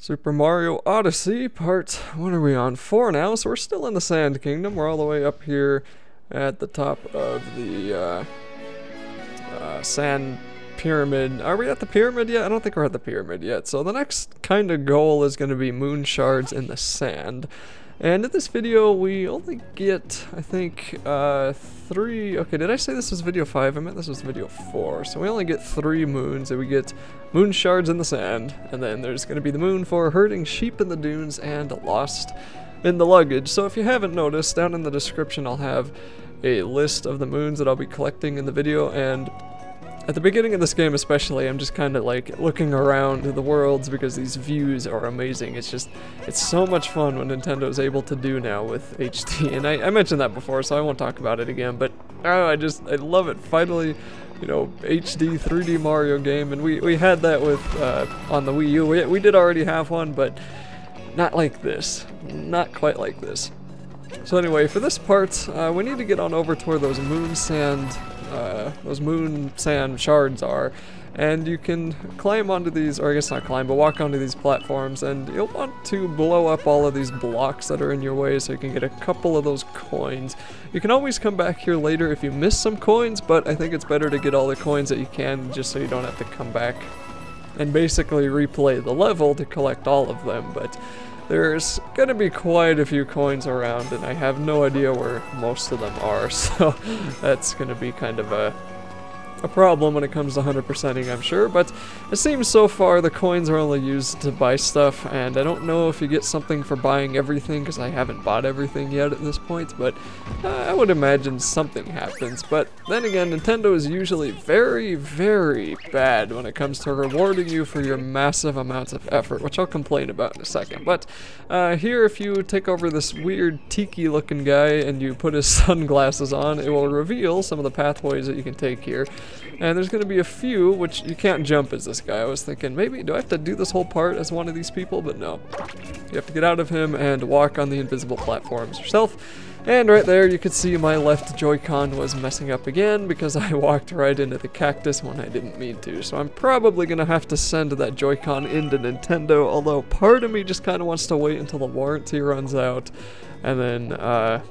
Super Mario Odyssey, what are we on? 4 now, so we're still in the Sand Kingdom. We're all the way up here at the top of the Sand Pyramid. Are we at the pyramid yet? I don't think we're at the pyramid yet. So the next kind of goal is going to be moon shards in the sand. And in this video, we only get, I think, 3... Okay, did I say this was video 5? I meant this was video 4. So we only get 3 moons, and we get moon shards in the sand. And then there's going to be the moon for herding sheep in the dunes and lost in the luggage. So if you haven't noticed, down in the description I'll have a list of the moons that I'll be collecting in the video. And at the beginning of this game especially, I'm just kind of like looking around the worlds because these views are amazing. It's so much fun what Nintendo is able to do now with HD. And I mentioned that before, so I won't talk about it again, but I love it. Finally, you know, HD 3D Mario game, and we had that with on the Wii U. We did already have one, but not like this. Not quite like this. So anyway, for this part, we need to get on over to where those moon sand shards are, and you can climb onto these, or I guess not climb, but walk onto these platforms, and you'll want to blow up all of these blocks that are in your way so you can get a couple of those coins. You can always come back here later if you miss some coins, but I think it's better to get all the coins that you can just so you don't have to come back and basically replay the level to collect all of them. But there's gonna be quite a few coins around, and I have no idea where most of them are, so that's gonna be kind of a problem when it comes to 100%ing, I'm sure. But it seems so far the coins are only used to buy stuff, and I don't know if you get something for buying everything, because I haven't bought everything yet at this point, but I would imagine something happens. But then again, Nintendo is usually very, very bad when it comes to rewarding you for your massive amounts of effort, which I'll complain about in a second. But here, if you take over this weird tiki looking guy and you put his sunglasses on, it will reveal some of the pathways that you can take here. And there's going to be a few, which you can't jump as this guy. I was thinking, maybe, do I have to do this whole part as one of these people? But no. You have to get out of him and walk on the invisible platforms yourself. And right there, you could see my left Joy-Con was messing up again because I walked right into the cactus when I didn't mean to. So I'm probably going to have to send that Joy-Con into Nintendo, although part of me just kind of wants to wait until the warranty runs out and then,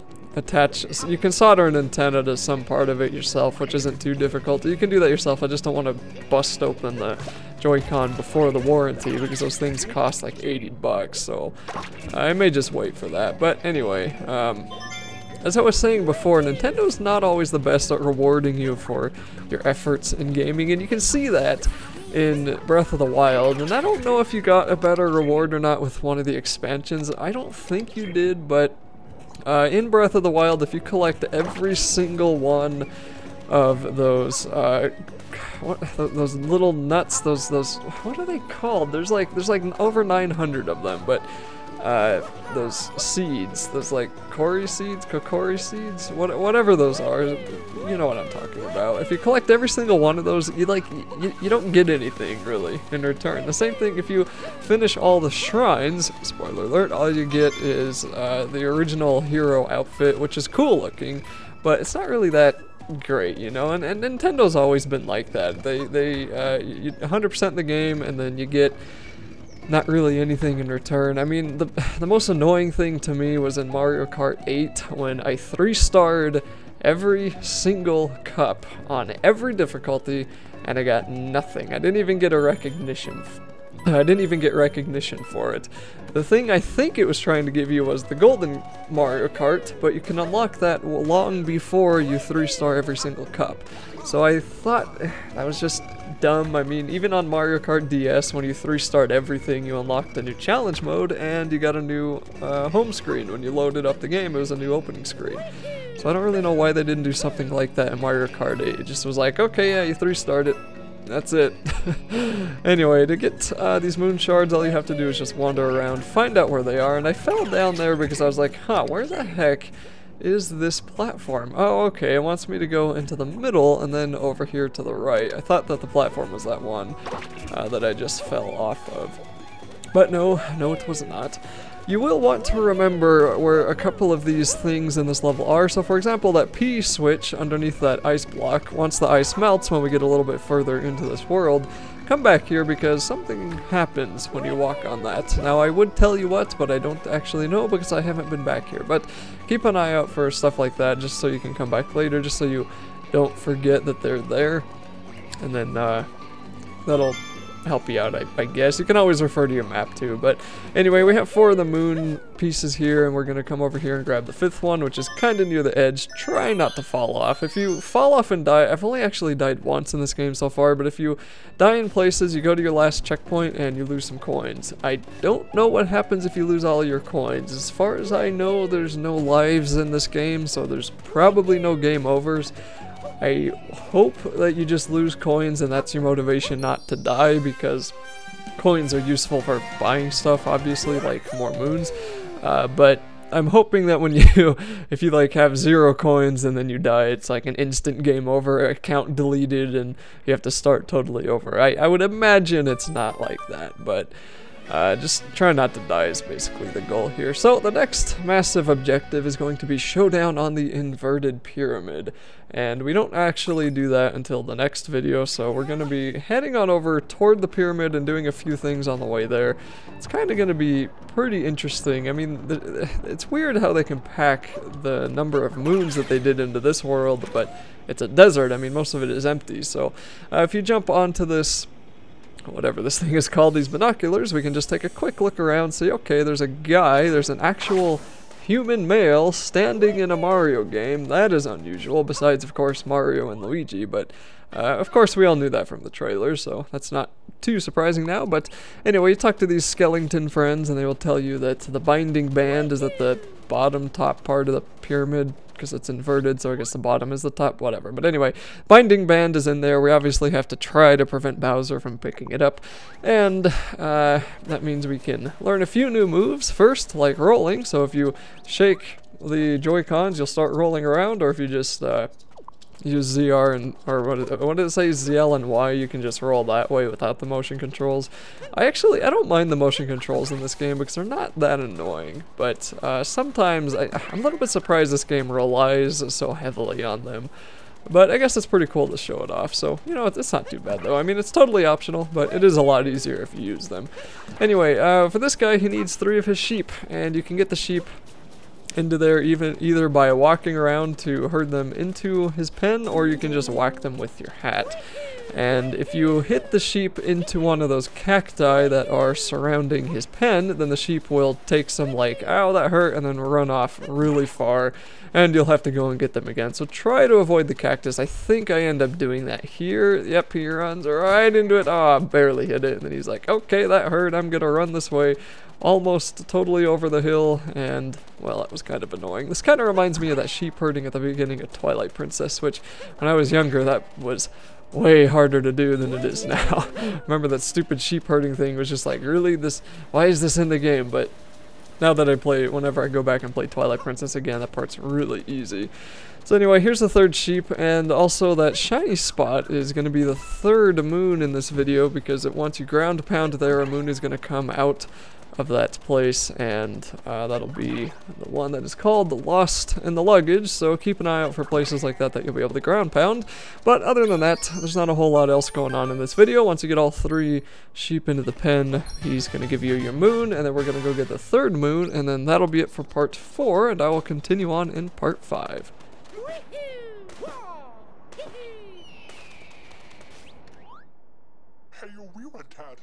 you can solder an antenna to some part of it yourself, which isn't too difficult. You can do that yourself. I just don't want to bust open the Joy-Con before the warranty because those things cost like 80 bucks, so I may just wait for that. But anyway, as I was saying before, Nintendo's not always the best at rewarding you for your efforts in gaming, and you can see that in Breath of the Wild. And I don't know if you got a better reward or not with one of the expansions. I don't think you did, but in Breath of the Wild, if you collect every single one of those, those little nuts, those, what are they called? There's like over 900 of them, but those seeds, those like kokori seeds, whatever those are, you know what I'm talking about. If you collect every single one of those, you don't get anything really in return. The same thing if you finish all the shrines, spoiler alert, all you get is the original hero outfit, which is cool looking, but it's not really that great, you know. And Nintendo's always been like that. They 100% the game, and then you get not really anything in return. I mean, the most annoying thing to me was in Mario Kart 8 when I 3-starred every single cup on every difficulty and I got nothing. I didn't even get a recognition. I didn't even get recognition for it. The thing I think it was trying to give you was the golden Mario Kart, but you can unlock that long before you 3-star every single cup. So I thought that was just dumb. I mean, even on Mario Kart DS, when you 3-starred everything, you unlocked a new challenge mode, and you got a new home screen. When you loaded up the game, it was a new opening screen. So I don't really know why they didn't do something like that in Mario Kart 8. It just was like, okay, yeah, you 3-starred it. That's it. Anyway, to get these moon shards, all you have to do is just wander around, find out where they are, and I fell down there because I was like, where the heck is this platform? Oh, okay, it wants me to go into the middle and then over here to the right. I thought that the platform was that one that I just fell off of. But no, it was not. You will want to remember where a couple of these things in this level are. So for example, that P switch underneath that ice block, once the ice melts when we get a little bit further into this world, come back here because something happens when you walk on that. Now, I would tell you what, but I don't actually know because I haven't been back here. But keep an eye out for stuff like that just so you can come back later, just so you don't forget that they're there. And then that'll help you out, I guess. You can always refer to your map too, but anyway, we have 4 of the moon pieces here, and we're gonna come over here and grab the 5th one, which is kind of near the edge. Try not to fall off. If you fall off and die, I've only actually died once in this game so far, but if you die in places, you go to your last checkpoint and you lose some coins. I don't know what happens if you lose all your coins. As far as I know, there's no lives in this game, so there's probably no game overs. I hope that you just lose coins and that's your motivation not to die, because coins are useful for buying stuff, obviously, like more moons. But I'm hoping that when if you like have 0 coins and then you die, it's like an instant game over, account deleted, and you have to start totally over. I would imagine it's not like that, but just try not to die is basically the goal here. So the next massive objective is going to be showdown on the inverted pyramid, and we don't actually do that until the next video, so we're going to be heading on over toward the pyramid and doing a few things on the way there. It's kind of going to be pretty interesting. I mean, it's weird how they can pack the number of moons that they did into this world, but it's a desert. I mean, most of it is empty, so if you jump onto this, whatever this thing is called, these binoculars, we can just take a quick look around, see, okay, there's a guy, there's an actual human male standing in a Mario game. That is unusual, besides, of course, Mario and Luigi, but of course we all knew that from the trailer, so that's not too surprising now. But anyway, you talk to these skeleton friends and they will tell you that the binding band is at the bottom top part of the pyramid, because it's inverted, so I guess the bottom is the top, whatever. But anyway, binding band is in there. We obviously have to try to prevent Bowser from picking it up, and that means we can learn a few new moves first, like rolling. So if you shake the Joy-Cons, you'll start rolling around, or if you just use ZR and, or what did it say, ZL and Y, you can just roll that way without the motion controls. I don't mind the motion controls in this game because they're not that annoying, but sometimes I'm a little bit surprised this game relies so heavily on them. But I guess it's pretty cool to show it off, so, you know, it's not too bad though. I mean, it's totally optional, but it is a lot easier if you use them. Anyway, for this guy, he needs 3 of his sheep, and you can get the sheep into there either by walking around to herd them into his pen, or you can just whack them with your hat. And if you hit the sheep into one of those cacti that are surrounding his pen, then the sheep will take some like, ow, that hurt, and then run off really far, and you'll have to go and get them again. So try to avoid the cactus. I think I end up doing that here. Yep, he runs right into it. Oh, I barely hit it, and then he's like, okay, that hurt, I'm gonna run this way. Almost totally over the hill, and, well, that was kind of annoying. This kind of reminds me of that sheep herding at the beginning of Twilight Princess, which, when I was younger, that was way harder to do than it is now. Remember that stupid sheep herding thing was just like, really, why is this in the game? But now that whenever I go back and play Twilight Princess again, that part's really easy. So anyway, here's the 3rd sheep, and also that shiny spot is going to be the 3rd moon in this video, because once you ground pound there, a moon is going to come out of that place, and that'll be the one that is called the Lost in the Luggage, so keep an eye out for places like that you'll be able to ground pound. But other than that, there's not a whole lot else going on in this video. Once you get all 3 sheep into the pen, he's going to give you your moon, and then we're going to go get the 3rd moon, and then that'll be it for part 4, and I will continue on in part 5. Hey, we went, Tad.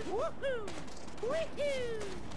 Woohoo! Woohoo!